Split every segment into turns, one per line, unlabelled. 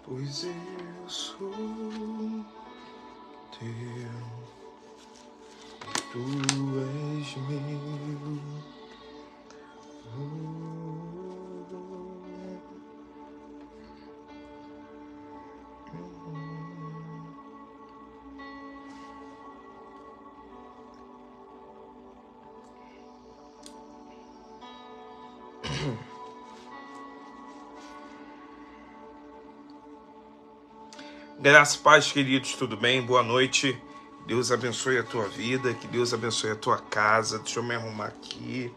pois eu sou teu, tu és meu. Graças e paz, queridos, tudo bem? Boa noite. Deus abençoe a tua vida, que Deus abençoe a tua casa. Deixa eu me arrumar aqui,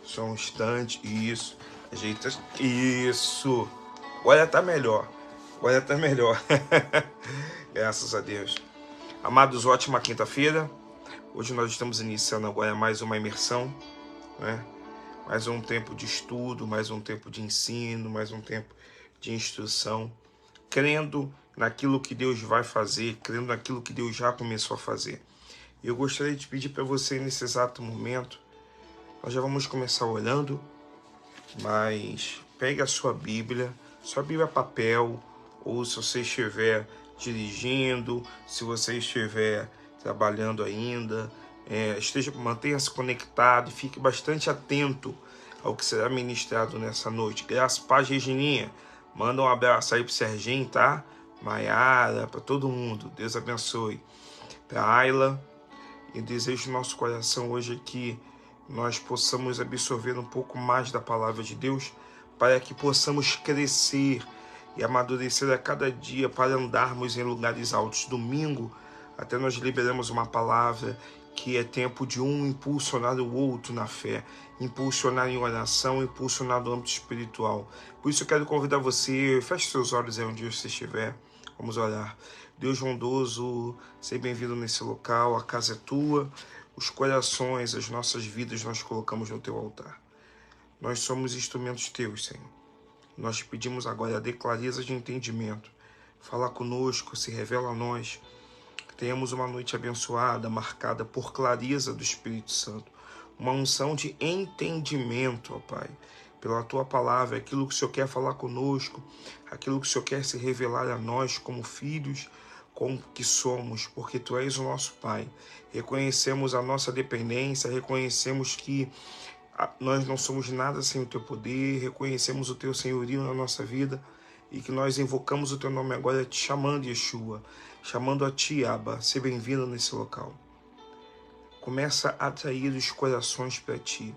só um instante. Isso, ajeita. Isso. Agora tá melhor. Agora tá melhor. Graças a Deus. Amados, ótima quinta-feira. Hoje nós estamos iniciando agora mais uma imersão, né? Mais um tempo de estudo, mais um tempo de ensino, mais um tempo de instrução, crendo naquilo que Deus vai fazer, crendo naquilo que Deus já começou a fazer. Eu gostaria de pedir para você nesse exato momento, nós já vamos começar orando, mas pegue a sua Bíblia papel, ou se você estiver dirigindo, se você estiver trabalhando ainda, mantenha-se conectado e fique bastante atento ao que será ministrado nessa noite. Graças, paz, Regininha. Manda um abraço aí pro Serginho, tá? Maiara, para todo mundo. Deus abençoe. Para Ayla. E desejo no nosso coração hoje que nós possamos absorver um pouco mais da palavra de Deus, para que possamos crescer e amadurecer a cada dia para andarmos em lugares altos. Domingo, até nós liberamos uma palavra que é tempo de um impulsionar o outro na fé, impulsionar em oração, impulsionar no âmbito espiritual. Por isso eu quero convidar você, feche seus olhos aí onde você estiver, vamos orar. Deus bondoso, seja bem-vindo nesse local, a casa é tua, os corações, as nossas vidas nós colocamos no teu altar. Nós somos instrumentos teus, Senhor. Nós te pedimos agora a dê clareza de entendimento. Fala conosco, se revela a nós. Que tenhamos uma noite abençoada, marcada por clareza do Espírito Santo. Uma unção de entendimento, ó Pai. Pela tua palavra, aquilo que o Senhor quer falar conosco, aquilo que o Senhor quer se revelar a nós como filhos, como que somos, porque tu és o nosso Pai. Reconhecemos a nossa dependência, reconhecemos que nós não somos nada sem o teu poder, reconhecemos o teu senhorio na nossa vida e que nós invocamos o teu nome agora te chamando, Yeshua, chamando a ti, Abba. Seja bem-vindo nesse local. Começa a atrair os corações para ti.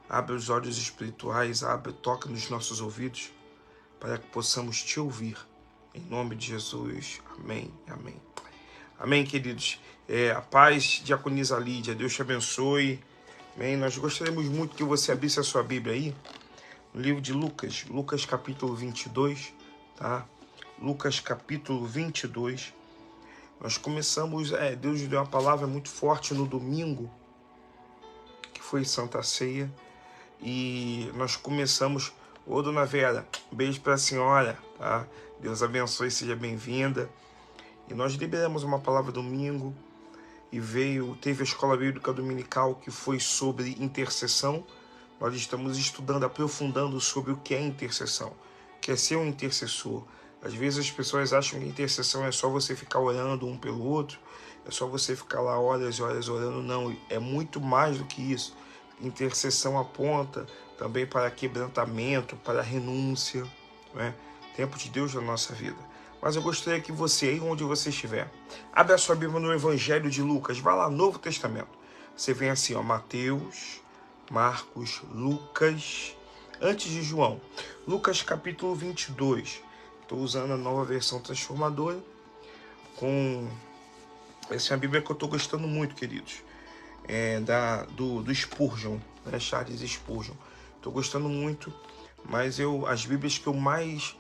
Abre os olhos espirituais, toca nos nossos ouvidos para que possamos te ouvir. Em nome de Jesus. Amém. Amém. Amém, queridos. A paz, diaconisa Lídia. Deus te abençoe. Amém. Nós gostaríamos muito que você abrisse a sua Bíblia aí, no livro de Lucas, Lucas capítulo 22, tá? Lucas capítulo 22. Nós começamos, Deus deu uma palavra muito forte no domingo, que foi Santa Ceia, e nós começamos, ô Dona Vera, beijo para a senhora, tá? Deus abençoe, seja bem-vinda. E nós liberamos uma palavra domingo, e teve a escola bíblica dominical que foi sobre intercessão. Nós estamos estudando, aprofundando sobre o que é intercessão, que é ser um intercessor. Às vezes as pessoas acham que intercessão é só você ficar orando um pelo outro, é só você ficar lá horas e horas orando. Não, é muito mais do que isso. Intercessão aponta também para quebrantamento, para renúncia, né? Tempo de Deus na nossa vida. Mas eu gostaria que você, aí onde você estiver, abra a sua Bíblia no Evangelho de Lucas, vá lá, Novo Testamento. Você vem assim, ó, Mateus, Marcos, Lucas, antes de João. Lucas capítulo 22. Estou usando a nova versão transformadora. Essa é uma Bíblia que eu estou gostando muito, queridos. Do Spurgeon, né? Charles Spurgeon. Estou gostando muito, mas as Bíblias que eu mais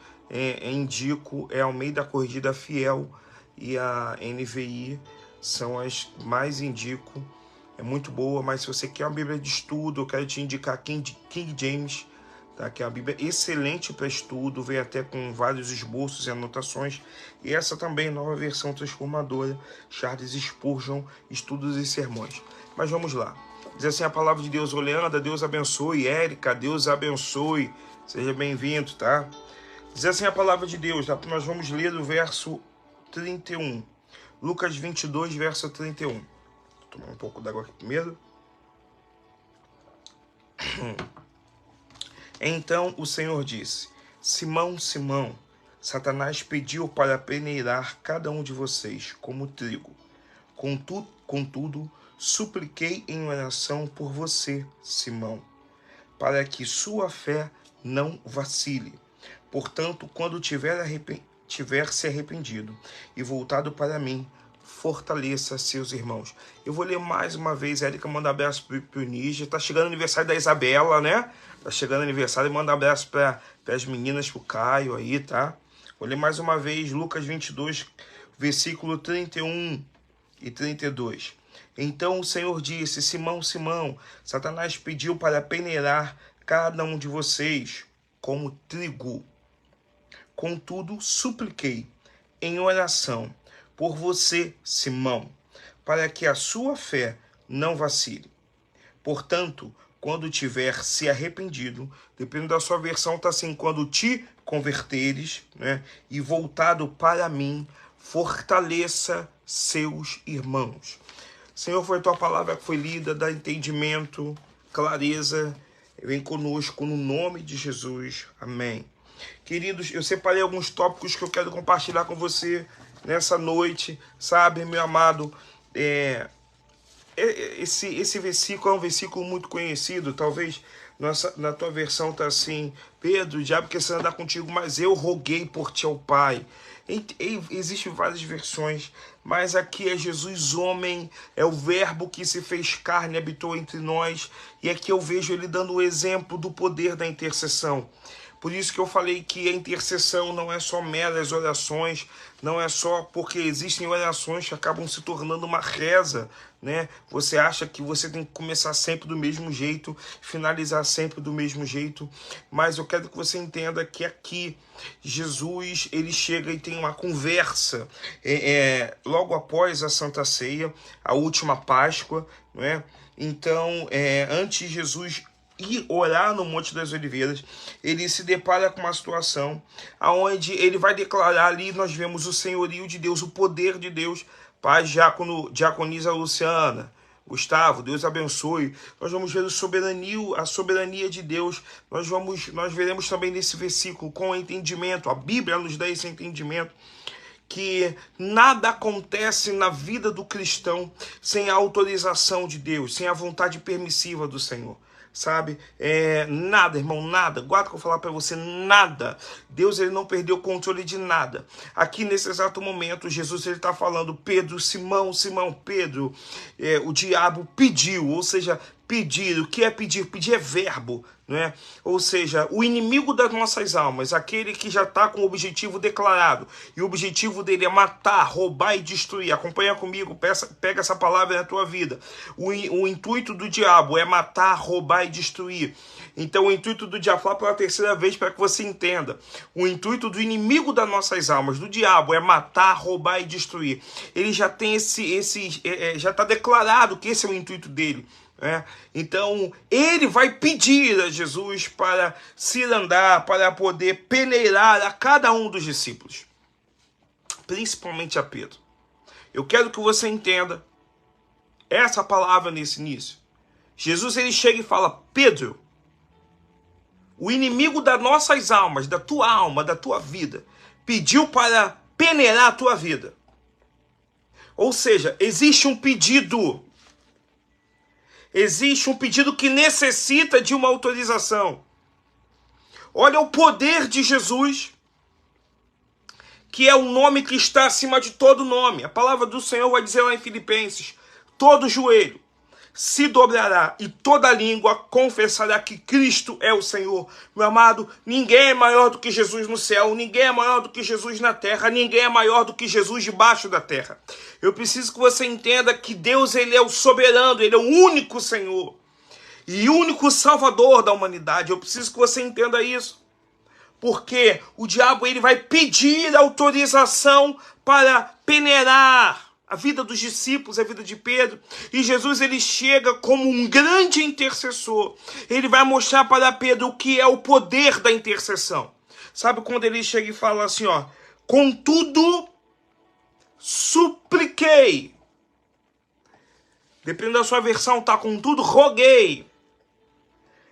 indico é a Almeida Corrigida Fiel e a NVI, são as mais indico. É muito boa, mas se você quer uma Bíblia de estudo, eu quero te indicar King James, tá? Que é uma Bíblia excelente para estudo, vem até com vários esboços e anotações. E essa também, nova versão transformadora, Charles Spurgeon, Estudos e Sermões. Mas vamos lá. Diz assim a palavra de Deus: Oleanda, Deus abençoe. Érica, Deus abençoe. Seja bem-vindo, tá? Diz assim a palavra de Deus, tá? Nós vamos ler o verso 31. Lucas 22, verso 31. Vou tomar um pouco d'água aqui primeiro. Então o Senhor disse: Simão, Simão, Satanás pediu para peneirar cada um de vocês como trigo. Contudo, supliquei em oração por você, Simão, para que sua fé não vacile. Portanto, quando tiver se arrependido e voltado para mim, fortaleça seus irmãos. Eu vou ler mais uma vez. A Érica manda abraço para o Níger. Tá chegando o aniversário da Isabela, né? Tá chegando o aniversário. Manda abraço para as meninas, pro Caio aí, tá? Vou ler mais uma vez Lucas 22, versículo 31 e 32. Então o Senhor disse: Simão, Simão, Satanás pediu para peneirar cada um de vocês como trigo. Contudo, supliquei em oração por você, Simão, para que a sua fé não vacile. Portanto, quando tiver se arrependido, dependendo da sua versão, está assim: quando te converteres, né, e voltado para mim, fortaleça seus irmãos. Senhor, foi a tua palavra que foi lida, dá entendimento, clareza, vem conosco no nome de Jesus. Amém. Queridos, eu separei alguns tópicos que eu quero compartilhar com você nessa noite, sabe, meu amado? Esse versículo é um versículo muito conhecido. Talvez na tua versão tá assim: Pedro, o diabo quer andar contigo, mas eu roguei por ti ao Pai. Existem várias versões, mas aqui é Jesus homem, é o verbo que se fez carne, habitou entre nós, e aqui eu vejo ele dando o exemplo do poder da intercessão. Por isso que eu falei que a intercessão não é só meras orações, não é só porque existem orações que acabam se tornando uma reza, né? Você acha que você tem que começar sempre do mesmo jeito, finalizar sempre do mesmo jeito, mas eu quero que você entenda que aqui Jesus, ele chega e tem uma conversa logo após a Santa Ceia, a última Páscoa, não é? Então, antes de Jesus e orar no Monte das Oliveiras, ele se depara com uma situação onde ele vai declarar ali, nós vemos o senhorio de Deus, o poder de Deus. Paz, diaconisa Luciana, Gustavo, Deus abençoe. Nós vamos ver a soberania de Deus. Nós veremos também nesse versículo com entendimento. A Bíblia nos dá esse entendimento, que nada acontece na vida do cristão sem a autorização de Deus, sem a vontade permissiva do Senhor. Sabe, nada, irmão, nada. Guarda que eu vou falar para você, nada. Deus, ele não perdeu o controle de nada. Aqui nesse exato momento, Jesus, ele está falando: Pedro, Simão, Pedro, o diabo pediu, ou seja, pedir. O que é pedir? Pedir é verbo, não é? Ou seja, o inimigo das nossas almas, aquele que já está com o objetivo declarado, e o objetivo dele é matar, roubar e destruir. Acompanha comigo, pega essa palavra na tua vida. O intuito do diabo é matar, roubar e destruir. Então o intuito do diabo, fala pela terceira vez para que você entenda, o intuito do inimigo das nossas almas, do diabo, é matar, roubar e destruir. Ele já tem já está declarado que esse é o intuito dele. Então ele vai pedir a Jesus para se andar, para poder peneirar a cada um dos discípulos, principalmente a Pedro. Eu quero que você entenda essa palavra nesse início. Jesus, ele chega e fala: Pedro, o inimigo das nossas almas, da tua alma, da tua vida, pediu para peneirar a tua vida. Ou seja, existe um pedido. Existe um pedido que necessita de uma autorização. Olha o poder de Jesus, que é o nome que está acima de todo nome. A palavra do Senhor vai dizer lá em Filipenses: todo joelho se dobrará e toda língua confessará que Cristo é o Senhor. Meu amado, ninguém é maior do que Jesus no céu, ninguém é maior do que Jesus na terra, ninguém é maior do que Jesus debaixo da terra. Eu preciso que você entenda que Deus, ele é o soberano, ele é o único Senhor e único Salvador da humanidade. Eu preciso que você entenda isso, porque o diabo, ele vai pedir autorização para peneirar a vida dos discípulos, a vida de Pedro. E Jesus, ele chega como um grande intercessor. Ele vai mostrar para Pedro o que é o poder da intercessão. Sabe quando ele chega e fala assim, ó, contudo, supliquei. Dependendo da sua versão, tá? Contudo, roguei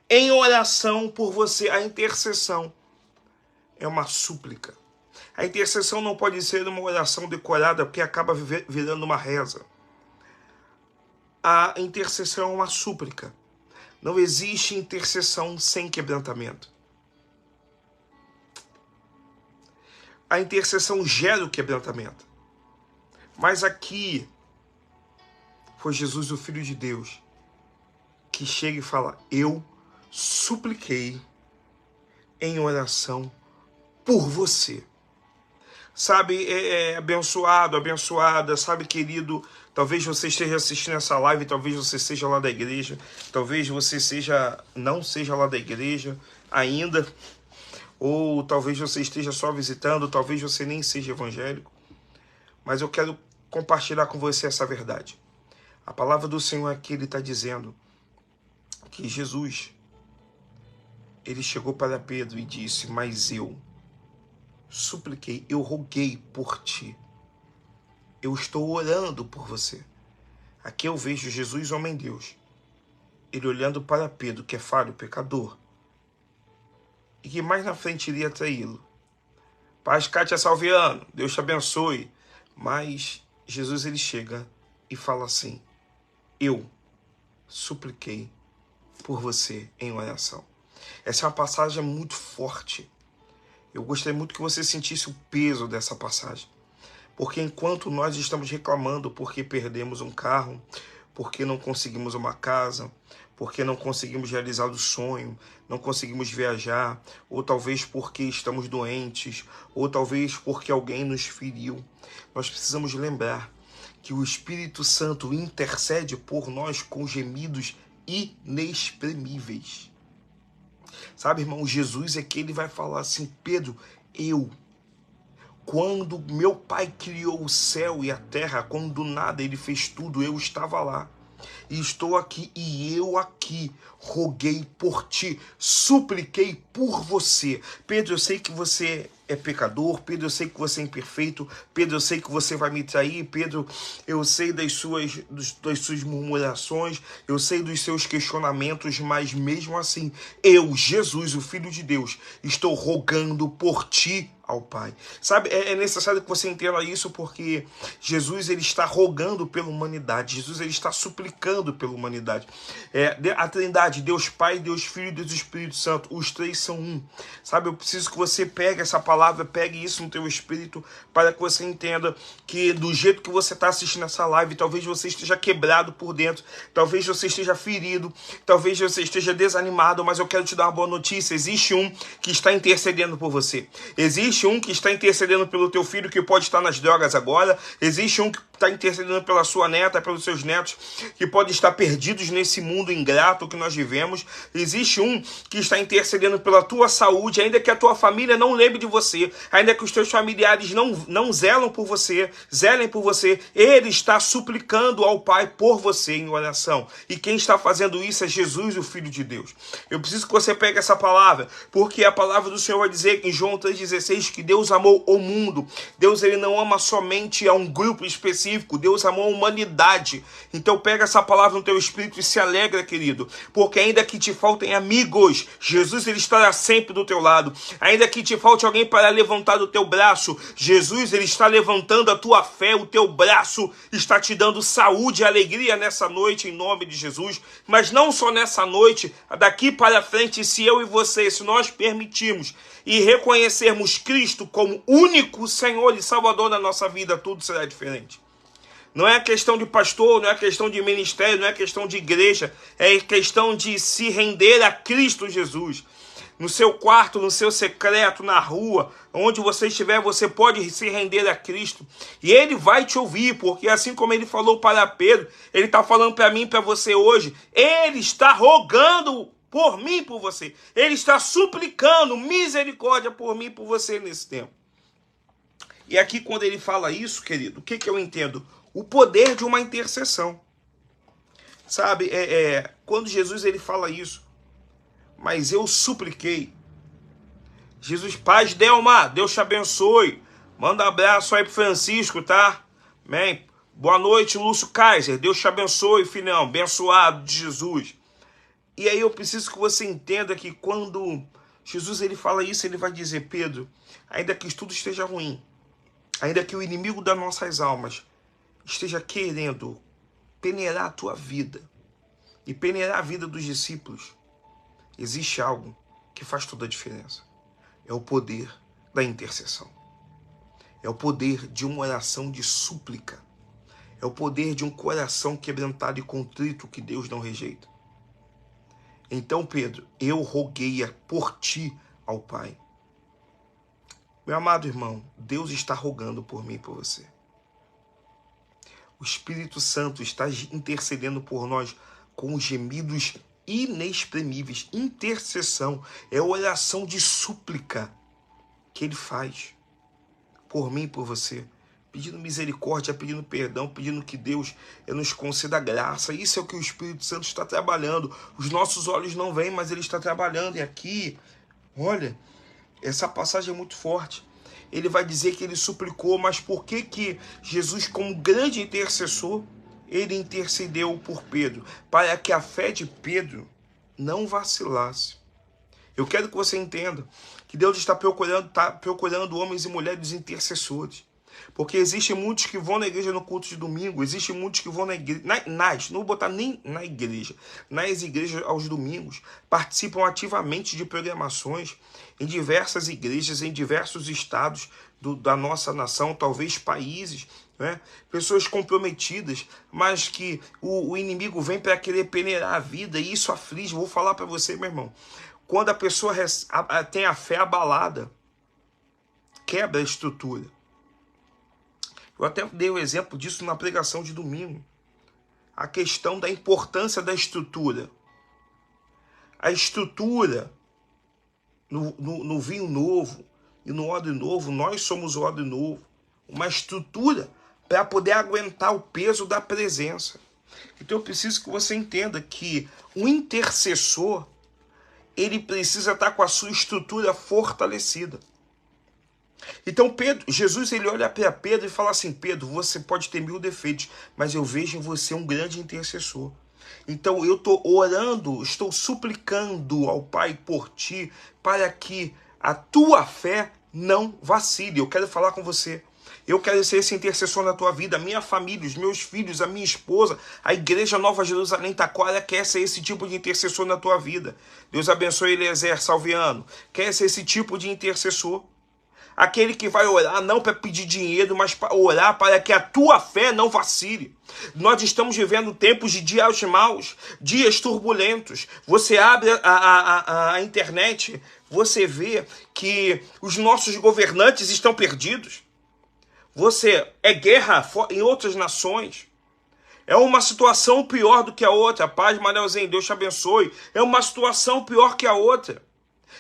em oração por você. A intercessão é uma súplica. A intercessão não pode ser uma oração decorada, porque acaba virando uma reza. A intercessão é uma súplica. Não existe intercessão sem quebrantamento. A intercessão gera o quebrantamento. Mas aqui foi Jesus, o Filho de Deus, que chega e fala, eu supliquei em oração por você. Sabe, abençoado, abençoada, sabe, querido, talvez você esteja assistindo essa live, talvez você seja lá da igreja, talvez você não seja lá da igreja ainda, ou talvez você esteja só visitando, talvez você nem seja evangélico, mas eu quero compartilhar com você essa verdade. A palavra do Senhor aqui, ele está dizendo que Jesus, ele chegou para Pedro e disse, mas eu supliquei, eu roguei por ti. Eu estou orando por você. Aqui eu vejo Jesus, homem Deus, ele olhando para Pedro, que é falho, pecador, e que mais na frente iria traí-lo. Paz, Kátia Salviano, Deus te abençoe. Mas Jesus, ele chega e fala assim, eu supliquei por você em oração. Essa é uma passagem muito forte. Eu gostaria muito que você sentisse o peso dessa passagem. Porque enquanto nós estamos reclamando porque perdemos um carro, porque não conseguimos uma casa, porque não conseguimos realizar o sonho, não conseguimos viajar, ou talvez porque estamos doentes, ou talvez porque alguém nos feriu, nós precisamos lembrar que o Espírito Santo intercede por nós com gemidos inexprimíveis. Sabe, irmão, Jesus é que ele vai falar assim, Pedro, quando meu pai criou o céu e a terra, quando do nada ele fez tudo, eu estava lá. E estou aqui, e eu aqui roguei por ti, supliquei por você. Pedro, eu sei que você é pecador, Pedro, eu sei que você é imperfeito, Pedro, eu sei que você vai me trair, Pedro, eu sei das suas murmurações, eu sei dos seus questionamentos, mas mesmo assim, eu, Jesus, o Filho de Deus, estou rogando por ti ao Pai. Sabe, é necessário que você entenda isso porque Jesus, ele está rogando pela humanidade, Jesus, ele está suplicando pela humanidade. A Trindade, Deus Pai, Deus Filho e Deus Espírito Santo, os três são um. Sabe, eu preciso que você pegue essa palavra, pegue isso no teu espírito para que você entenda que do jeito que você está assistindo essa live, talvez você esteja quebrado por dentro, talvez você esteja ferido, talvez você esteja desanimado, mas eu quero te dar uma boa notícia, existe um que está intercedendo por você, existe um que está intercedendo pelo teu filho que pode estar nas drogas agora, existe um que está intercedendo pela sua neta, pelos seus netos que podem estar perdidos nesse mundo ingrato que nós vivemos, existe um que está intercedendo pela tua saúde, ainda que a tua família não lembre de você, ainda que os teus familiares não zelem por você, ele está suplicando ao Pai por você em oração, e quem está fazendo isso é Jesus, o Filho de Deus. Eu preciso que você pegue essa palavra, porque a palavra do Senhor vai dizer em João 3,16 que Deus amou o mundo. Deus, ele não ama somente a um grupo específico, Deus amou a humanidade. Então pega essa palavra no teu espírito e se alegra, querido, porque ainda que te faltem amigos, Jesus, ele estará sempre do teu lado. Ainda que te falte alguém para levantar o teu braço, Jesus, ele está levantando a tua fé, o teu braço está te dando saúde e alegria nessa noite, em nome de Jesus. Mas não só nessa noite, daqui para frente, se eu e você, se nós permitirmos e reconhecermos Cristo como único Senhor e Salvador da nossa vida, tudo será diferente. Não é questão de pastor, não é questão de ministério, não é questão de igreja, é questão de se render a Cristo Jesus. No seu quarto, no seu secreto, na rua, onde você estiver, você pode se render a Cristo. E ele vai te ouvir, porque assim como ele falou para Pedro, ele está falando para mim e para você hoje, ele está rogando por mim e por você. Ele está suplicando misericórdia por mim e por você nesse tempo. E aqui quando ele fala isso, querido, o que eu entendo? O poder de uma intercessão. Sabe, quando Jesus ele fala isso, mas eu supliquei, Jesus, paz, Delma, Deus te abençoe. Manda um abraço aí pro Francisco, tá? Amém. Boa noite, Lúcio Kaiser. Deus te abençoe, filhão. Abençoado de Jesus. E aí eu preciso que você entenda que quando Jesus ele fala isso, ele vai dizer, Pedro, ainda que tudo esteja ruim, ainda que o inimigo das nossas almas esteja querendo peneirar a tua vida e peneirar a vida dos discípulos, existe algo que faz toda a diferença. É o poder da intercessão. É o poder de uma oração de súplica. É o poder de um coração quebrantado e contrito que Deus não rejeita. Então, Pedro, eu roguei por ti ao Pai. Meu amado irmão, Deus está rogando por mim e por você. O Espírito Santo está intercedendo por nós com gemidos inexprimíveis. Intercessão é oração de súplica que ele faz por mim e por você. Pedindo misericórdia, pedindo perdão, pedindo que Deus nos conceda graça. Isso é o que o Espírito Santo está trabalhando. Os nossos olhos não veem, mas ele está trabalhando. E aqui, olha, essa passagem é muito forte. Ele vai dizer que ele suplicou, mas por que Jesus, como grande intercessor, ele intercedeu por Pedro? Para que a fé de Pedro não vacilasse. Eu quero que você entenda que Deus está procurando homens e mulheres intercessores. Porque existem muitos que vão na igreja no culto de domingo, existem muitos que vão na igreja, não vou botar nem na igreja, nas igrejas aos domingos, participam ativamente de programações em diversas igrejas, em diversos estados da nossa nação, talvez países, né? Pessoas comprometidas, mas que o inimigo vem para querer peneirar a vida e isso aflige. Vou falar para você, meu irmão, quando a pessoa tem a fé abalada, quebra a estrutura. Eu até dei o exemplo disso na pregação de domingo. A questão da importância da estrutura. A estrutura no vinho novo e no odre novo, nós somos o odre novo. Uma estrutura para poder aguentar o peso da presença. Então eu preciso que você entenda que o intercessor, ele precisa estar com a sua estrutura fortalecida. Então Jesus ele olha para Pedro e fala assim, Pedro, você pode ter 1000 defeitos, mas eu vejo em você um grande intercessor. Então eu estou orando, estou suplicando ao Pai por ti, para que a tua fé não vacile. Eu quero falar com você. Eu quero ser esse intercessor na tua vida, a minha família, os meus filhos, a minha esposa, a Igreja Nova Jerusalém Taquara quer ser esse tipo de intercessor na tua vida. Deus abençoe Eliezer Salviano. Quer ser esse tipo de intercessor. Aquele que vai orar não para pedir dinheiro, mas para orar para que a tua fé não vacile. Nós estamos vivendo tempos de dias maus, dias turbulentos. Você abre a internet, você vê que os nossos governantes estão perdidos. É guerra em outras nações. É uma situação pior do que a outra. Paz, Manelzinho, Deus te abençoe. É uma situação pior que a outra.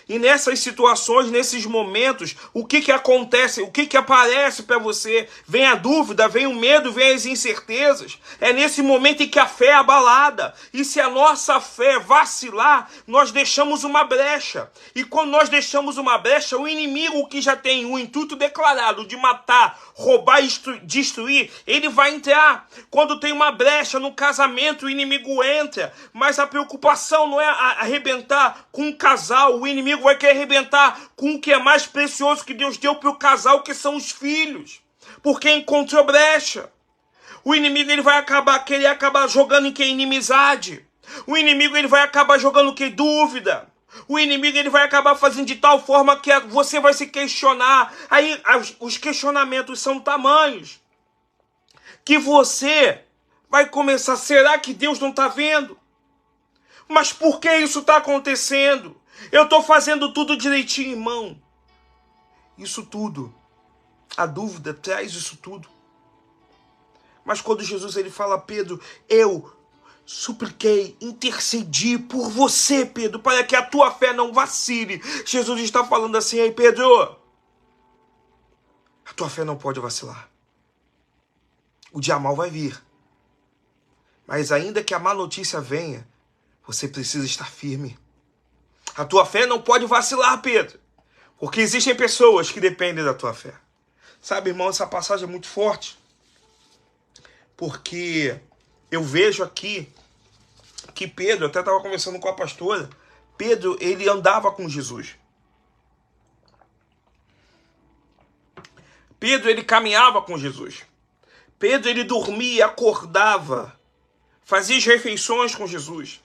E nessas situações, nesses momentos, o que acontece? O que aparece para você? Vem a dúvida, vem o medo, vem as incertezas. É nesse momento em que a fé é abalada. E se a nossa fé vacilar, nós deixamos uma brecha. E quando nós deixamos uma brecha, o inimigo que já tem o intuito declarado de matar, roubar e destruir, ele vai entrar. Quando tem uma brecha no casamento, o inimigo entra. Mas a preocupação não é arrebentar com um casal. O inimigo vai querer arrebentar com o que é mais precioso que Deus deu para o casal, que são os filhos. Porque encontrou brecha. O inimigo ele vai querer acabar jogando em que? Inimizade. O inimigo ele vai acabar jogando em que? Dúvida. O inimigo ele vai acabar fazendo de tal forma que você vai se questionar. Aí os questionamentos são tamanhos que você vai começar, será que Deus não está vendo? Mas por que isso está acontecendo? Eu estou fazendo tudo direitinho, irmão. Isso tudo, a dúvida traz isso tudo. Mas quando Jesus ele fala, Pedro, eu supliquei, intercedi por você, Pedro, para que a tua fé não vacile. Jesus está falando assim, ei, Pedro, a tua fé não pode vacilar. O dia mal vai vir. Mas ainda que a má notícia venha, você precisa estar firme. A tua fé não pode vacilar, Pedro. Porque existem pessoas que dependem da tua fé. Sabe, irmão, essa passagem é muito forte. Porque eu vejo aqui que Pedro, até estava conversando com a pastora, Pedro, ele andava com Jesus. Pedro, ele caminhava com Jesus. Pedro, ele dormia, acordava, fazia as refeições com Jesus.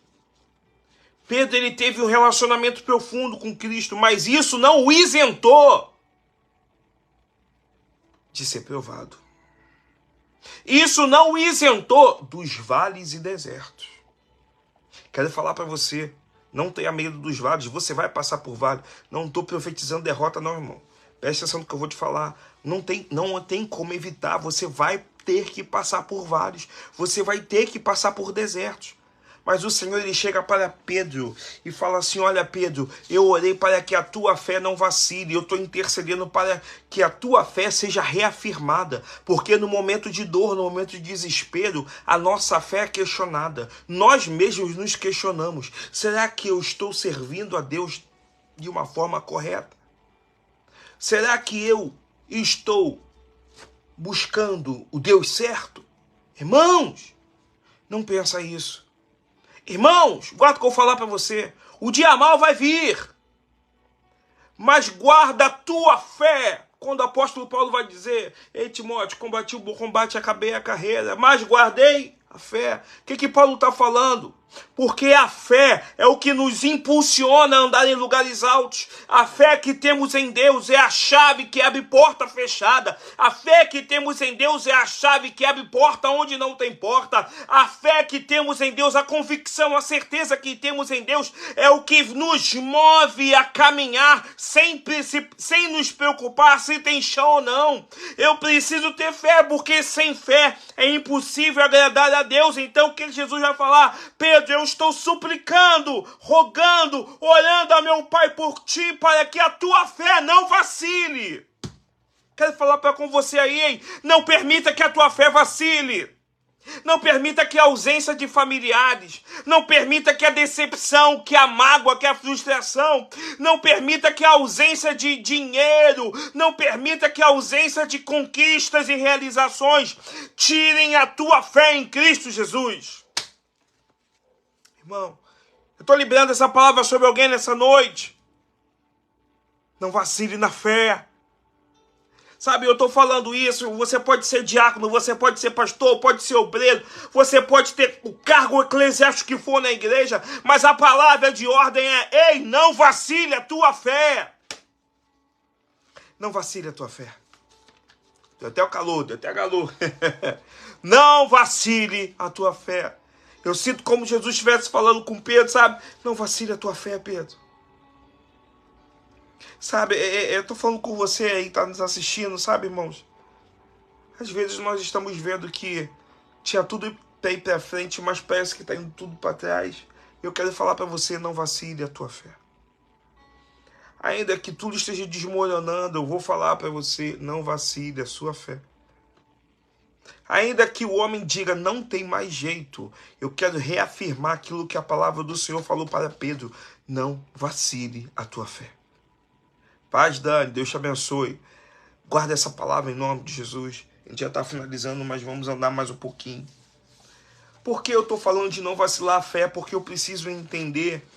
Pedro, ele teve um relacionamento profundo com Cristo, mas isso não o isentou de ser provado. Isso não o isentou dos vales e desertos. Quero falar para você, não tenha medo dos vales, você vai passar por vale. Não estou profetizando derrota não, irmão. Presta atenção no que eu vou te falar. Não tem como evitar, você vai ter que passar por vales. Você vai ter que passar por desertos. Mas o Senhor, ele chega para Pedro e fala assim, olha Pedro, eu orei para que a tua fé não vacile, eu estou intercedendo para que a tua fé seja reafirmada, porque no momento de dor, no momento de desespero, a nossa fé é questionada. Nós mesmos nos questionamos, será que eu estou servindo a Deus de uma forma correta? Será que eu estou buscando o Deus certo? Irmãos, não pensa isso. Irmãos, guarda o que eu vou falar para você. O dia mal vai vir. Mas guarda a tua fé. Quando o apóstolo Paulo vai dizer, ei Timóteo, combati o bom combate, acabei a carreira, mas guardei a fé. O que Paulo está falando? Porque a fé é o que nos impulsiona a andar em lugares altos. A fé que temos em Deus é a chave que abre porta fechada. A fé que temos em Deus é a chave que abre porta onde não tem porta. A fé que temos em Deus, a convicção, a certeza que temos em Deus é o que nos move a caminhar sem nos preocupar se tem chão ou não. Eu preciso ter fé, porque sem fé é impossível agradar a Deus. Então o que Jesus vai falar? Pedro, eu estou suplicando, rogando, orando a meu Pai por ti, para que a tua fé não vacile. Quero falar com você aí, hein? Não permita que a tua fé vacile. Não permita que a ausência de familiares, não permita que a decepção, que a mágoa, que a frustração, não permita que a ausência de dinheiro, não permita que a ausência de conquistas e realizações tirem a tua fé em Cristo Jesus. Irmão, eu estou liberando essa palavra sobre alguém nessa noite. Não vacile na fé. Sabe, eu estou falando isso, você pode ser diácono, você pode ser pastor, pode ser obreiro, você pode ter o cargo eclesiástico que for na igreja, mas a palavra de ordem é, ei, não vacile a tua fé. Não vacile a tua fé. Deu até o calor, deu até calor. Não vacile a tua fé. Eu sinto como Jesus estivesse falando com Pedro, sabe? Não vacile a tua fé, Pedro. Sabe, eu estou falando com você aí, tá nos assistindo, sabe, irmãos? Às vezes nós estamos vendo que tinha tudo para ir para frente, mas parece que está indo tudo para trás. Eu quero falar para você, não vacile a tua fé. Ainda que tudo esteja desmoronando, eu vou falar para você, não vacile a sua fé. Ainda que o homem diga, não tem mais jeito, eu quero reafirmar aquilo que a palavra do Senhor falou para Pedro. Não vacile a tua fé. Paz, Dani, Deus te abençoe. Guarda essa palavra em nome de Jesus. A gente já está finalizando, mas vamos andar mais um pouquinho. Por que eu estou falando de não vacilar a fé? Porque eu preciso entender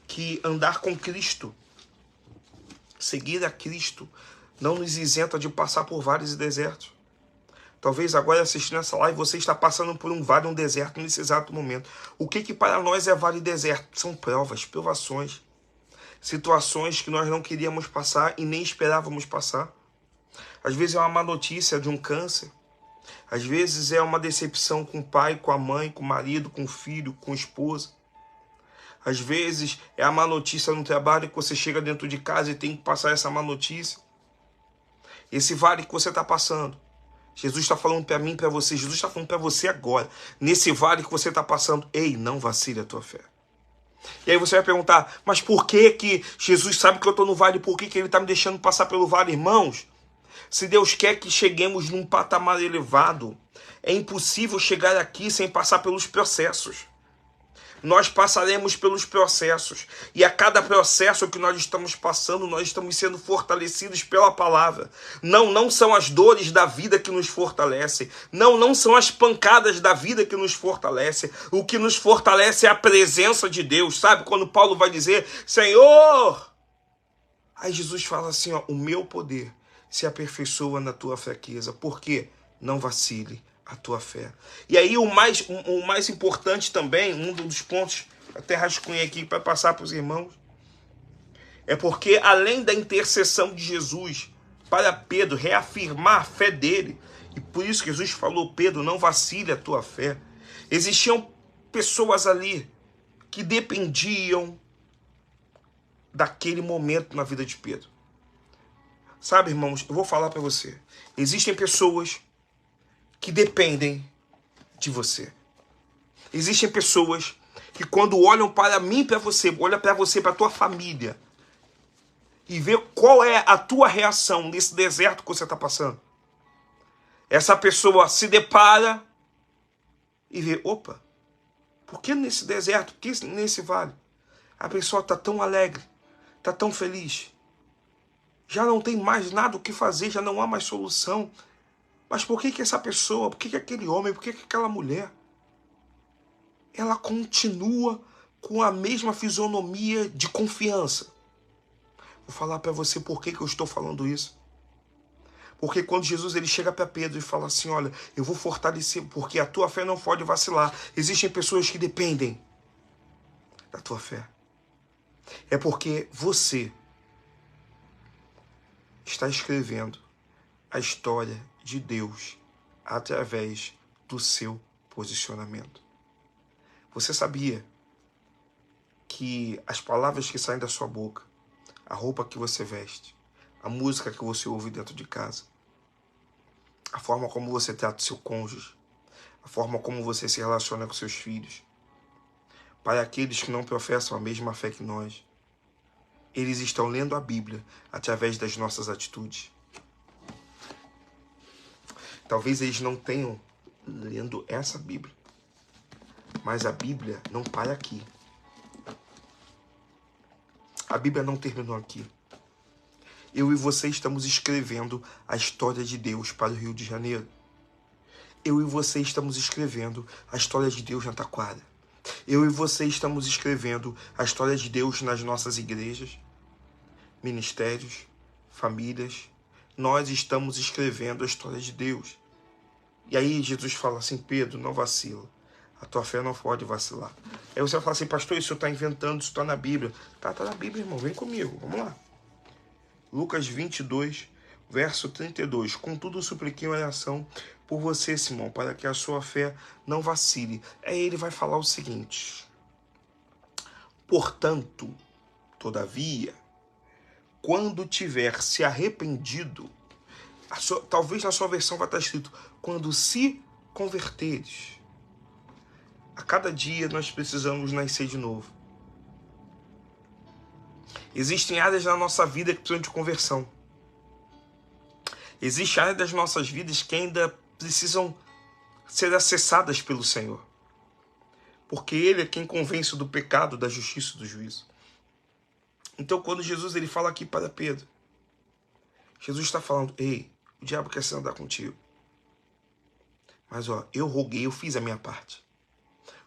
que andar com Cristo, seguir a Cristo, não nos isenta de passar por vales e desertos. Talvez agora assistindo essa live você está passando por um vale, um deserto nesse exato momento. O que para nós é vale e deserto? São provas, provações. Situações que nós não queríamos passar e nem esperávamos passar. Às vezes é uma má notícia de um câncer. Às vezes é uma decepção com o pai, com a mãe, com o marido, com o filho, com a esposa. Às vezes é a má notícia no trabalho que você chega dentro de casa e tem que passar essa má notícia. Esse vale que você está passando, Jesus está falando para mim e para você. Jesus está falando para você agora. Nesse vale que você está passando, ei, não vacile a tua fé. E aí você vai perguntar, mas por que Jesus sabe que eu estou no vale? Por que ele está me deixando passar pelo vale? Irmãos, se Deus quer que cheguemos num patamar elevado, é impossível chegar aqui sem passar pelos processos. Nós passaremos pelos processos. E a cada processo que nós estamos passando, nós estamos sendo fortalecidos pela palavra. Não são as dores da vida que nos fortalecem. Não são as pancadas da vida que nos fortalecem. O que nos fortalece é a presença de Deus. Sabe quando Paulo vai dizer, Senhor... Aí Jesus fala assim, ó, o meu poder se aperfeiçoa na tua fraqueza. Por quê? Não vacile a tua fé. E aí o mais importante também, um dos pontos, até rascunhei aqui para passar para os irmãos, é porque além da intercessão de Jesus para Pedro reafirmar a fé dele, e por isso que Jesus falou, Pedro, não vacile a tua fé, existiam pessoas ali que dependiam daquele momento na vida de Pedro. Sabe, irmãos, eu vou falar para você. Existem pessoas que dependem de você. Existem pessoas que quando olham para mim, para você, olham para você, para a tua família, e vê qual é a tua reação nesse deserto que você está passando. Essa pessoa se depara e vê, opa, por que nesse deserto, por que nesse vale? A pessoa está tão alegre, está tão feliz. Já não tem mais nada o que fazer, já não há mais solução. Mas por que essa pessoa, por que aquele homem, por que aquela mulher, ela continua com a mesma fisionomia de confiança? Vou falar para você por que eu estou falando isso. Porque quando Jesus ele chega para Pedro e fala assim, olha, eu vou fortalecer, porque a tua fé não pode vacilar. Existem pessoas que dependem da tua fé. É porque você está escrevendo a história de Deus através do seu posicionamento. Você sabia que as palavras que saem da sua boca, a roupa que você veste, a música que você ouve dentro de casa, a forma como você trata o seu cônjuge, a forma como você se relaciona com seus filhos, para aqueles que não professam a mesma fé que nós, eles estão lendo a Bíblia através das nossas atitudes. Talvez eles não tenham lendo essa Bíblia, mas a Bíblia não para aqui. A Bíblia não terminou aqui. Eu e você estamos escrevendo a história de Deus para o Rio de Janeiro. Eu e você estamos escrevendo a história de Deus na Taquara. Eu e você estamos escrevendo a história de Deus nas nossas igrejas, ministérios, famílias. Nós estamos escrevendo a história de Deus. E aí Jesus fala assim, Pedro, não vacila. A tua fé não pode vacilar. Aí você vai falar assim, pastor, isso está inventando, isso está na Bíblia. Tá na Bíblia, irmão, vem comigo, vamos lá. Lucas 22, verso 32. Contudo, supliquei oração por você, Simão, para que a sua fé não vacile. Aí ele vai falar o seguinte. Portanto, todavia, quando tiver se arrependido, talvez na sua versão vai estar escrito, quando se converteres. A cada dia nós precisamos nascer de novo. Existem áreas da nossa vida que precisam de conversão. Existem áreas das nossas vidas que ainda precisam ser acessadas pelo Senhor. Porque Ele é quem convence do pecado, da justiça e do juízo. Então, quando Jesus ele fala aqui para Pedro, Jesus está falando, ei, o diabo quer se andar contigo. Mas, ó, eu roguei, eu fiz a minha parte.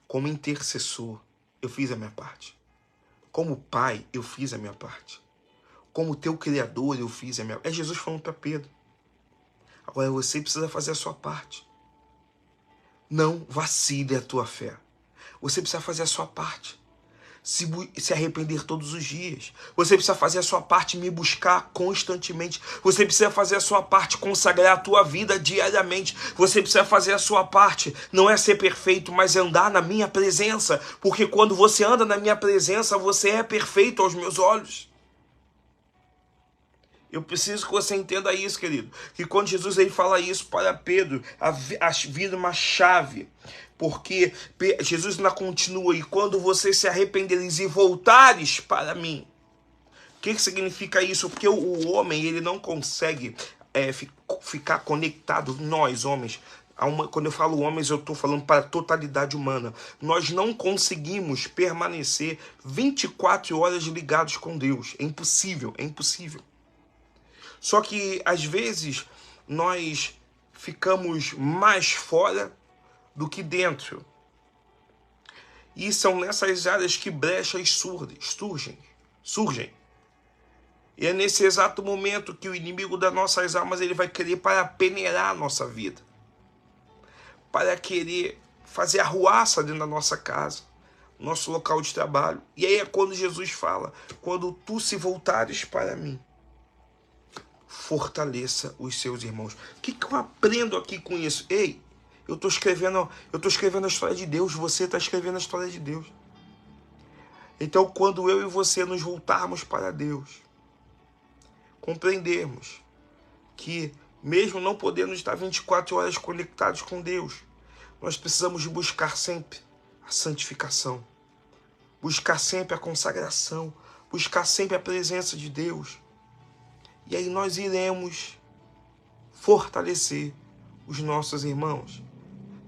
Como intercessor, eu fiz a minha parte. Como pai, eu fiz a minha parte. Como teu criador, eu fiz a minha parte. É Jesus falando para Pedro. Agora você precisa fazer a sua parte. Não vacile a tua fé. Você precisa fazer a sua parte. Se arrepender todos os dias. Você precisa fazer a sua parte, me buscar constantemente. Você precisa fazer a sua parte, consagrar a tua vida diariamente. Você precisa fazer a sua parte, não é ser perfeito, mas andar na minha presença. Porque quando você anda na minha presença, você é perfeito aos meus olhos. Eu preciso que você entenda isso, querido. Que quando Jesus ele fala isso para Pedro, vira uma chave. Porque Jesus ainda continua, e quando você se arrependeres e voltares para mim. O que significa isso? Porque o homem ele não consegue ficar conectado, nós homens, Quando eu falo homens, eu estou falando para a totalidade humana. Nós não conseguimos permanecer 24 horas ligados com Deus. É impossível, é impossível. Só que, às vezes, nós ficamos mais fora do que dentro. E são nessas áreas que brechas surgem. E é nesse exato momento que o inimigo das nossas almas ele vai querer para peneirar a nossa vida. Para querer fazer arruaça dentro da nossa casa, nosso local de trabalho. E aí é quando Jesus fala, quando tu se voltares para mim, fortaleça os seus irmãos. O que eu aprendo aqui com isso? Ei, eu estou escrevendo a história de Deus, você está escrevendo a história de Deus. Então, quando eu e você nos voltarmos para Deus, compreendermos que, mesmo não podendo estar 24 horas conectados com Deus, nós precisamos buscar sempre a santificação, buscar sempre a consagração, buscar sempre a presença de Deus. E aí nós iremos fortalecer os nossos irmãos.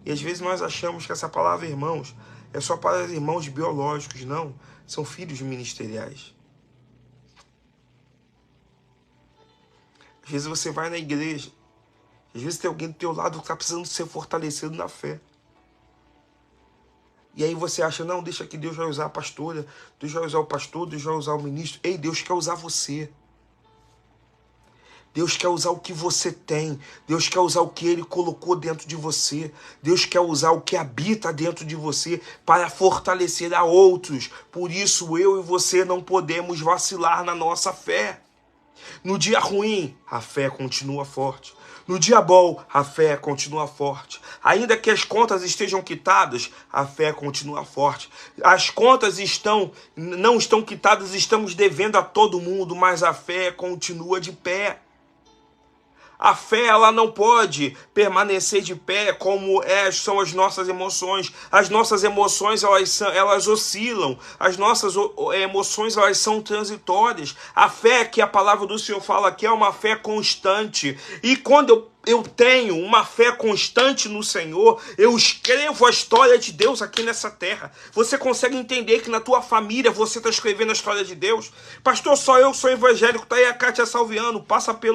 E às vezes nós achamos que essa palavra irmãos é só para irmãos biológicos. Não, são filhos ministeriais. Às vezes você vai na igreja, às vezes tem alguém do teu lado que está precisando ser fortalecido na fé. E aí você acha, não, deixa que Deus vai usar a pastora, Deus vai usar o pastor, Deus vai usar o ministro. Ei, Deus quer usar você. Deus quer usar o que você tem. Deus quer usar o que Ele colocou dentro de você. Deus quer usar o que habita dentro de você para fortalecer a outros. Por isso, eu e você não podemos vacilar na nossa fé. No dia ruim, a fé continua forte. No dia bom, a fé continua forte. Ainda que as contas estejam quitadas, a fé continua forte. As contas não estão quitadas, estamos devendo a todo mundo, mas a fé continua de pé. A fé ela não pode permanecer de pé como são as nossas emoções. As nossas emoções elas oscilam. As nossas emoções elas são transitórias. A fé que a palavra do Senhor fala aqui é uma fé constante. E quando eu tenho uma fé constante no Senhor, eu escrevo a história de Deus aqui nessa terra. Você consegue entender que na tua família você está escrevendo a história de Deus? Pastor, só eu sou evangélico, tá aí a Kátia Salviano, passa por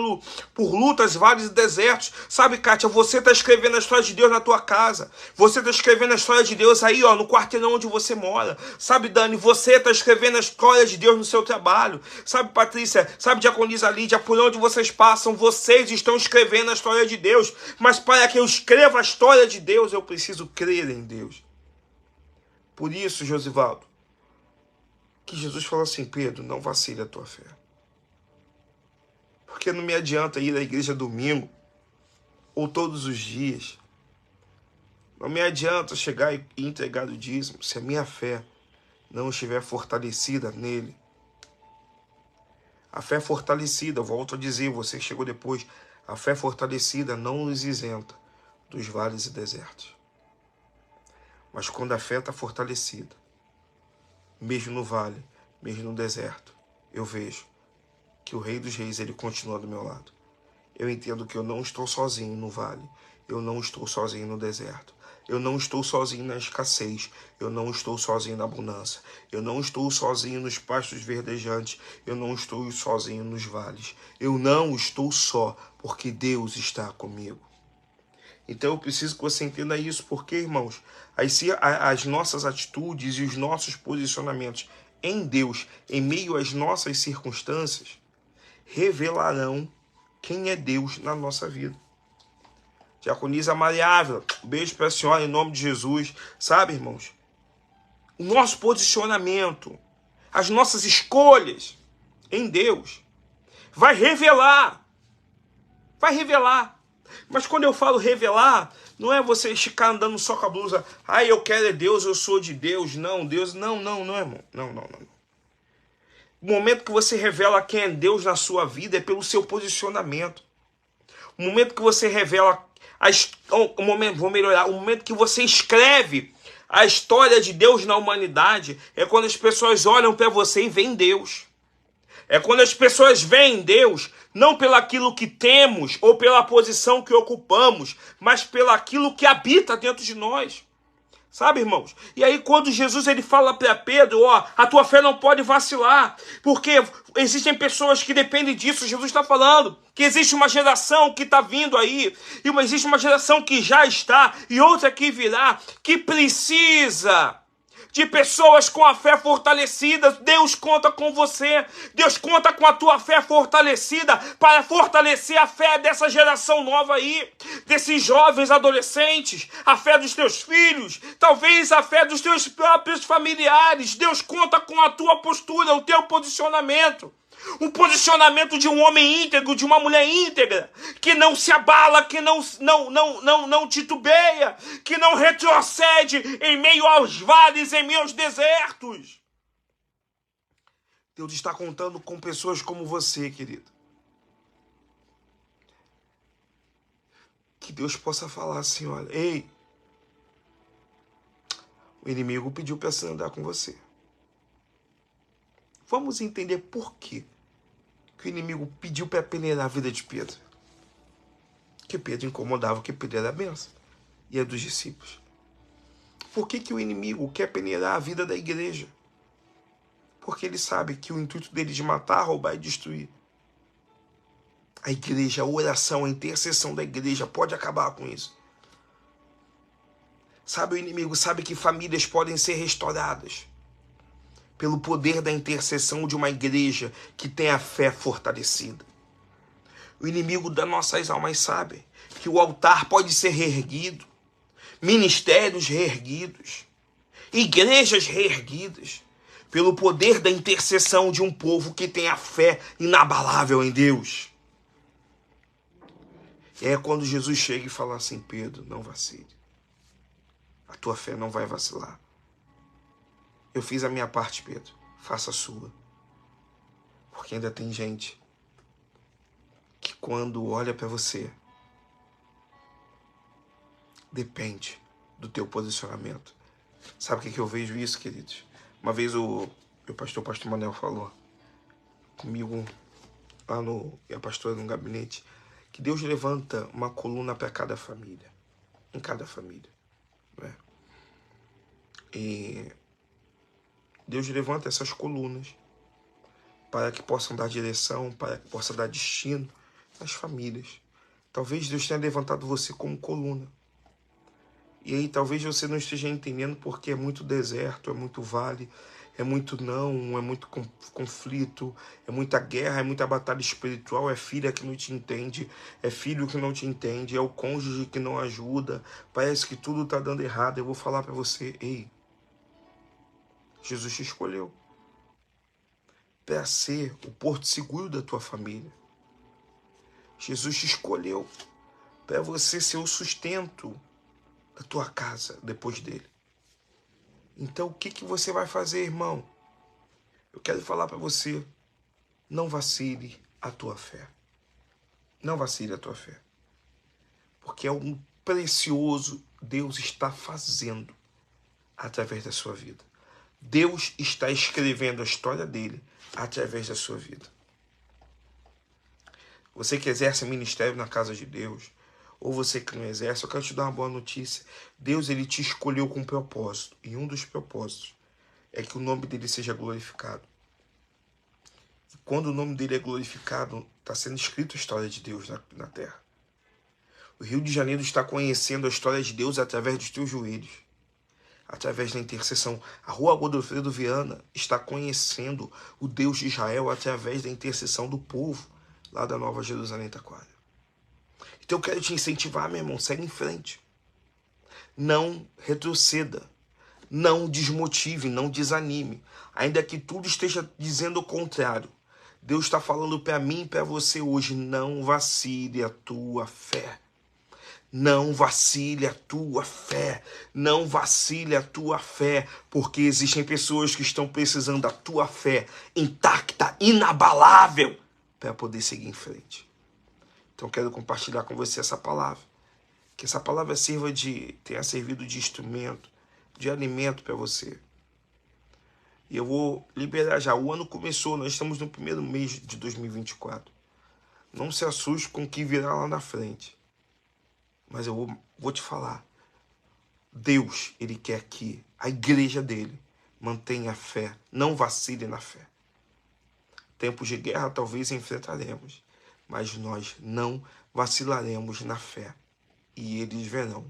lutas, vales e desertos. Sabe, Kátia, você está escrevendo a história de Deus na tua casa. Você está escrevendo a história de Deus aí, ó, no quarteirão onde você mora. Sabe, Dani, você está escrevendo a história de Deus no seu trabalho. Sabe, Patrícia, sabe, Diaconisa Lídia, por onde vocês passam, vocês estão escrevendo a história de Deus. Mas para que eu escreva a história de Deus, eu preciso crer em Deus. Por isso, Josivaldo, que Jesus falou assim, Pedro, não vacile a tua fé. Porque não me adianta ir à igreja domingo ou todos os dias. Não me adianta chegar e entregar o dízimo se a minha fé não estiver fortalecida nele. A fé fortalecida, volto a dizer, você que chegou depois, a fé fortalecida não nos isenta dos vales e desertos. Mas quando a fé está fortalecida, mesmo no vale, mesmo no deserto, eu vejo que o Rei dos Reis, ele continua do meu lado. Eu entendo que eu não estou sozinho no vale, eu não estou sozinho no deserto. Eu não estou sozinho na escassez, eu não estou sozinho na abundância, eu não estou sozinho nos pastos verdejantes, eu não estou sozinho nos vales. Eu não estou só, porque Deus está comigo. Então eu preciso que você entenda isso, porque, irmãos, as nossas atitudes e os nossos posicionamentos em Deus, em meio às nossas circunstâncias, revelarão quem é Deus na nossa vida. Diaconisa Maria Ávila, beijo para a senhora em nome de Jesus. Sabe, irmãos, o nosso posicionamento, as nossas escolhas em Deus vai revelar. Vai revelar. Mas quando eu falo revelar, não é você ficar andando só com a blusa, eu quero é Deus, eu sou de Deus. Não, Deus, não, irmão. Não. O momento que você revela quem é Deus na sua vida é pelo seu posicionamento. O momento que você revela o momento que você escreve a história de Deus na humanidade é quando as pessoas olham para você e veem Deus. É quando as pessoas veem Deus não pelaquilo que temos ou pela posição que ocupamos, mas pelaquilo que habita dentro de nós. Sabe, irmãos? E aí quando Jesus ele fala para Pedro, ó, a tua fé não pode vacilar, porque existem pessoas que dependem disso. Jesus está falando que existe uma geração que está vindo aí, e existe uma geração que já está, e outra que virá, que precisa de pessoas com a fé fortalecida. Deus conta com você. Deus conta com a tua fé fortalecida para fortalecer a fé dessa geração nova aí, desses jovens adolescentes, a fé dos teus filhos, talvez a fé dos teus próprios familiares. Deus conta com a tua postura, o teu posicionamento. Um posicionamento de um homem íntegro, de uma mulher íntegra, que não se abala, que não titubeia, que não retrocede em meio aos vales, em meio aos desertos. Deus está contando com pessoas como você, querido. Que Deus possa falar assim, olha, ei, o inimigo pediu para se andar com você. Vamos entender por quê que o inimigo pediu para peneirar a vida de Pedro. Que Pedro incomodava, que Pedro era a benção. E a dos discípulos. Por que o inimigo quer peneirar a vida da igreja? Porque ele sabe que o intuito dele de matar, roubar e destruir a igreja, a oração, a intercessão da igreja pode acabar com isso. Sabe, o inimigo sabe que famílias podem ser restauradas pelo poder da intercessão de uma igreja que tem a fé fortalecida. O inimigo das nossas almas sabe que o altar pode ser reerguido, ministérios reerguidos, igrejas reerguidas, pelo poder da intercessão de um povo que tem a fé inabalável em Deus. É quando Jesus chega e fala assim, Pedro, não vacile. A tua fé não vai vacilar. Eu fiz a minha parte, Pedro. Faça a sua. Porque ainda tem gente que quando olha para você, depende do teu posicionamento. Sabe o que eu vejo isso, queridos? Uma vez o pastor Manel falou comigo lá e a pastora no gabinete, que Deus levanta uma coluna para cada família. Em cada família. Né? E Deus levanta essas colunas para que possam dar direção, para que possa dar destino às famílias. Talvez Deus tenha levantado você como coluna. E aí talvez você não esteja entendendo porque é muito deserto, é muito vale, é muito não, é muito conflito, é muita guerra, é muita batalha espiritual, é filha que não te entende, é filho que não te entende, é o cônjuge que não ajuda, parece que tudo está dando errado. Eu vou falar para você, ei, Jesus te escolheu para ser o porto seguro da tua família. Jesus te escolheu para você ser o sustento da tua casa depois dele. Então o que você vai fazer, irmão? Eu quero falar para você, não vacile a tua fé. Não vacile a tua fé. Porque é um precioso Deus está fazendo através da sua vida. Deus está escrevendo a história dele através da sua vida. Você que exerce ministério na casa de Deus, ou você que não exerce, eu quero te dar uma boa notícia. Deus, ele te escolheu com um propósito. E um dos propósitos é que o nome dele seja glorificado. E quando o nome dele é glorificado, está sendo escrita a história de Deus na terra. O Rio de Janeiro está conhecendo a história de Deus através dos teus joelhos. Através da intercessão. A Rua Godofredo Viana está conhecendo o Deus de Israel através da intercessão do povo lá da Nova Jerusalém Taquara. Então eu quero te incentivar, meu irmão, segue em frente. Não retroceda. Não desmotive, não desanime. Ainda que tudo esteja dizendo o contrário. Deus está falando para mim e para você hoje, não vacile a tua fé. Não vacile a tua fé, não vacile a tua fé, porque existem pessoas que estão precisando da tua fé intacta, inabalável, para poder seguir em frente. Então quero compartilhar com você essa palavra, que essa palavra tenha servido de instrumento, de alimento para você. E eu vou liberar já, o ano começou, nós estamos no primeiro mês de 2024. Não se assuste com o que virá lá na frente. Mas eu vou te falar. Deus, Ele quer que a igreja dele mantenha a fé. Não vacile na fé. Tempos de guerra talvez enfrentaremos. Mas nós não vacilaremos na fé. E eles verão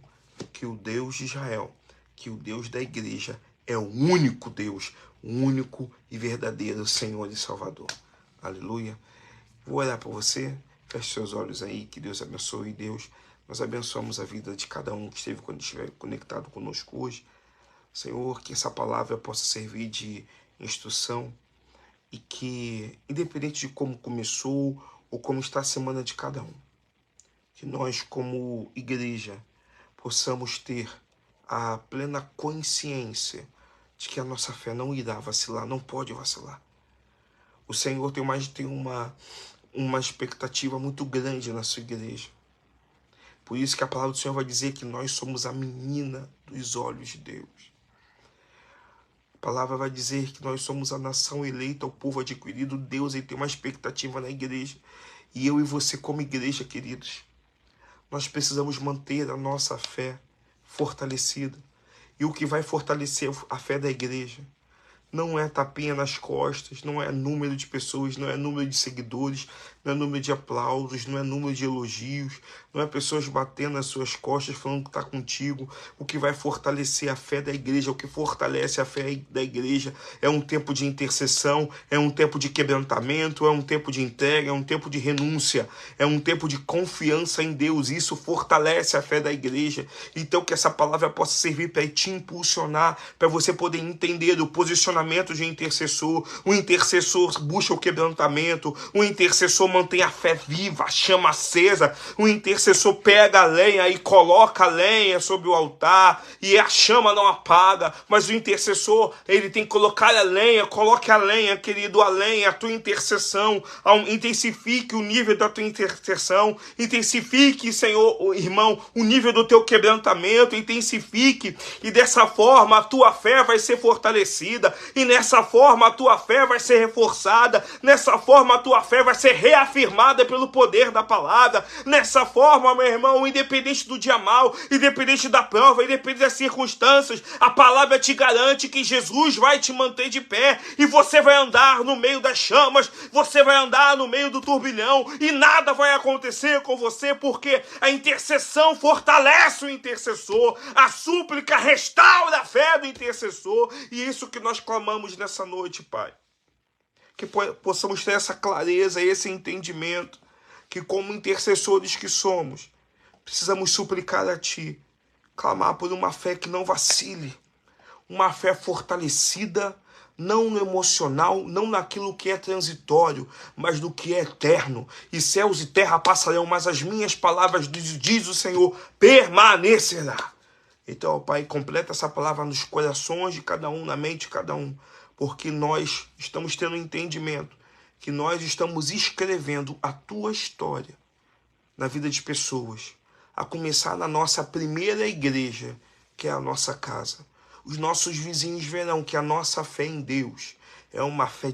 que o Deus de Israel, que o Deus da igreja é o único Deus, o único e verdadeiro Senhor e Salvador. Aleluia. Vou orar por você. Feche seus olhos aí. Que Deus abençoe. Deus, nós abençoamos a vida de cada um que esteve quando estiver conectado conosco hoje. Senhor, que essa palavra possa servir de instrução e que, independente de como começou ou como está a semana de cada um, que nós, como igreja, possamos ter a plena consciência de que a nossa fé não irá vacilar, não pode vacilar. O Senhor tem uma expectativa muito grande na sua igreja. Por isso que a palavra do Senhor vai dizer que nós somos a menina dos olhos de Deus. A palavra vai dizer que nós somos a nação eleita, o povo adquirido. Deus, ele tem uma expectativa na igreja. E eu e você como igreja, queridos, nós precisamos manter a nossa fé fortalecida. E o que vai fortalecer a fé da igreja não é tapinha nas costas, não é número de pessoas, não é número de seguidores, não é número de aplausos, não é número de elogios, não é pessoas batendo nas suas costas falando que está contigo. O que vai fortalecer a fé da igreja, o que fortalece a fé da igreja é um tempo de intercessão, é um tempo de quebrantamento, é um tempo de entrega, é um tempo de renúncia, é um tempo de confiança em Deus. Isso fortalece a fé da igreja. Então que essa palavra possa servir para te impulsionar, para você poder entender o posicionamento de um intercessor. O intercessor busca o quebrantamento, o intercessor mantém a fé viva, a chama acesa. O intercessor pega a lenha e coloca a lenha sobre o altar e a chama não apaga, mas o intercessor, ele tem que colocar a lenha. Coloque a lenha, querido, a lenha, a tua intercessão. Intensifique o nível da tua intercessão, intensifique, Senhor, irmão, o nível do teu quebrantamento, intensifique, e dessa forma a tua fé vai ser fortalecida. E nessa forma a tua fé vai ser reforçada. Nessa forma a tua fé vai ser reafirmada pelo poder da palavra. Nessa forma, meu irmão, independente do dia mal, independente da prova, independente das circunstâncias, a palavra te garante que Jesus vai te manter de pé. E você vai andar no meio das chamas, você vai andar no meio do turbilhão, e nada vai acontecer com você, porque a intercessão fortalece o intercessor. A súplica restaura a fé do intercessor. E isso que nós clamamos nessa noite, Pai. Que possamos ter essa clareza, esse entendimento, que como intercessores que somos, precisamos suplicar a Ti, clamar por uma fé que não vacile, uma fé fortalecida, não no emocional, não naquilo que é transitório, mas no que é eterno. E céus e terra passarão, mas as minhas palavras, diz o Senhor, permanecerá. Então, Pai, completa essa palavra nos corações de cada um, na mente de cada um, porque nós estamos tendo entendimento que nós estamos escrevendo a Tua história na vida de pessoas, a começar na nossa primeira igreja, que é a nossa casa. Os nossos vizinhos verão que a nossa fé em Deus é uma fé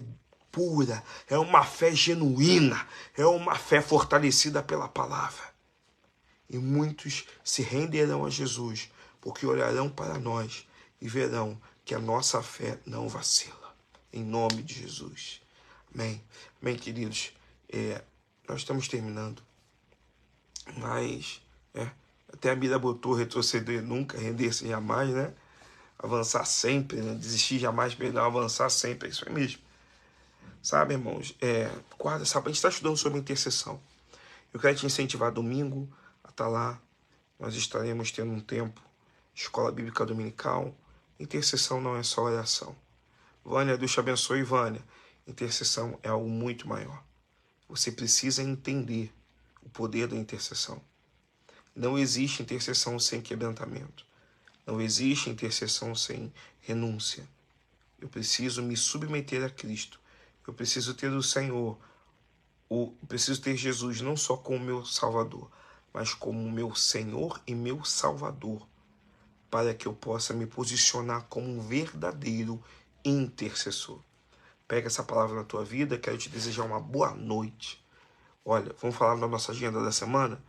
pura, é uma fé genuína, é uma fé fortalecida pela palavra. E muitos se renderão a Jesus, porque olharão para nós e verão que a nossa fé não vacila. Em nome de Jesus. Amém. Amém, queridos. Nós estamos terminando. Mas até a Bíblia botou retroceder nunca, render-se jamais, né? Avançar sempre, né? Desistir jamais, perdão, avançar sempre. É isso aí mesmo. Sabe, irmãos? A gente está estudando sobre intercessão. Eu quero te incentivar domingo a estar lá. Nós estaremos tendo um tempo, escola bíblica dominical. Intercessão não é só oração. Vânia, Deus te abençoe, Vânia. Intercessão é algo muito maior. Você precisa entender o poder da intercessão. Não existe intercessão sem quebrantamento. Não existe intercessão sem renúncia. Eu preciso me submeter a Cristo. Eu preciso ter o Senhor. Eu preciso ter Jesus não só como meu Salvador, mas como meu Senhor e meu Salvador, para que eu possa me posicionar como um verdadeiro intercessor. Pega essa palavra na tua vida. Quero te desejar uma boa noite. Olha, vamos falar da nossa agenda da semana?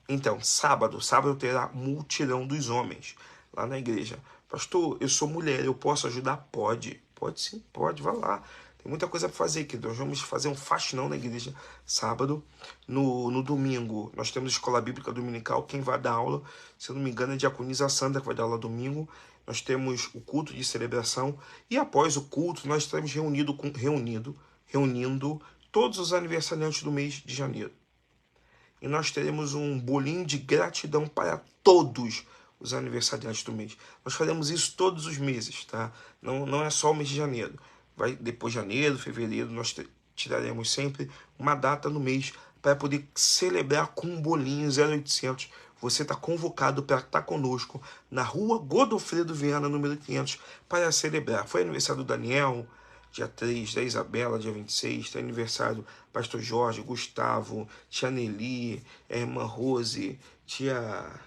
Então, sábado terá multidão dos homens lá na igreja. Pastor, eu sou mulher, eu posso ajudar? Pode, pode sim, pode, vá lá. Tem muita coisa para fazer aqui. Nós vamos fazer um faxinão na igreja sábado. No domingo, nós temos escola bíblica dominical. Quem vai dar aula, se eu não me engano, é a diaconisa Sandra, que vai dar aula domingo. Nós temos o culto de celebração. E após o culto, nós estaremos reunindo todos os aniversariantes do mês de janeiro. E nós teremos um bolinho de gratidão para todos os aniversariantes do mês. Nós faremos isso todos os meses, tá? Não é só o mês de janeiro. Vai depois de janeiro, fevereiro, nós tiraremos sempre uma data no mês para poder celebrar com um bolinho 0800. Você está convocado para estar conosco na rua Godofredo Viana, número 500, para celebrar. Foi aniversário do Daniel, dia 3, da Isabela, dia 26, tem aniversário do Pastor Jorge, Gustavo, tia Nelly, a irmã Rose, tia...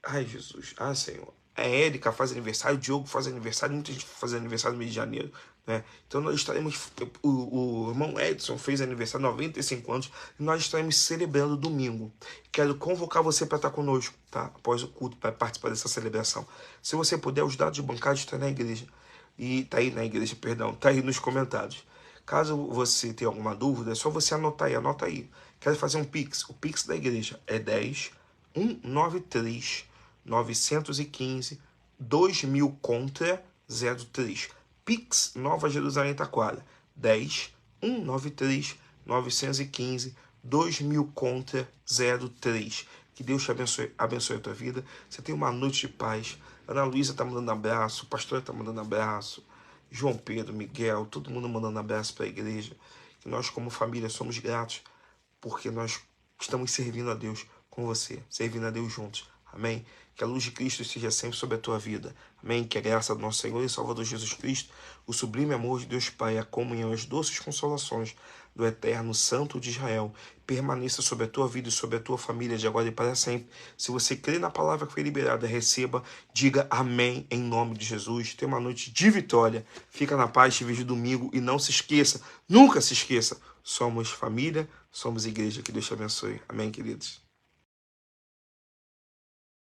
Ai, Jesus, Senhor. A Érica faz aniversário, o Diogo faz aniversário, muita gente faz aniversário no mês de janeiro, né? Então nós estaremos... O irmão Edson fez aniversário, 95 anos, e nós estaremos celebrando domingo. Quero convocar você para estar conosco, tá? Após o culto, para participar dessa celebração. Se você puder, os dados bancários estão na igreja. E tá aí na igreja, perdão, tá aí nos comentários. Caso você tenha alguma dúvida, é só você anotar aí, anota aí. Quero fazer um Pix. O Pix da igreja é 10 193 915 2000 contra 03. Pix Nova Jerusalém Taquara. 10 193 915 2000 contra 03. Que Deus te abençoe a tua vida. Você tem uma noite de paz. Ana Luísa tá mandando abraço, o pastor tá mandando abraço, João Pedro, Miguel, todo mundo mandando abraço para a igreja. Que nós, como família, somos gratos porque nós estamos servindo a Deus com você, servindo a Deus juntos. Amém? Que a luz de Cristo esteja sempre sobre a tua vida. Amém? Que a graça do nosso Senhor e Salvador Jesus Cristo, o sublime amor de Deus Pai, a comunhão e as doces consolações do Eterno Santo de Israel permaneça sobre a tua vida e sobre a tua família de agora e para sempre. Se você crê na palavra que foi liberada, receba, diga amém em nome de Jesus. Tenha uma noite de vitória. Fica na paz, te vejo domingo e não se esqueça, nunca se esqueça, somos família, somos igreja. Que Deus te abençoe. Amém, queridos.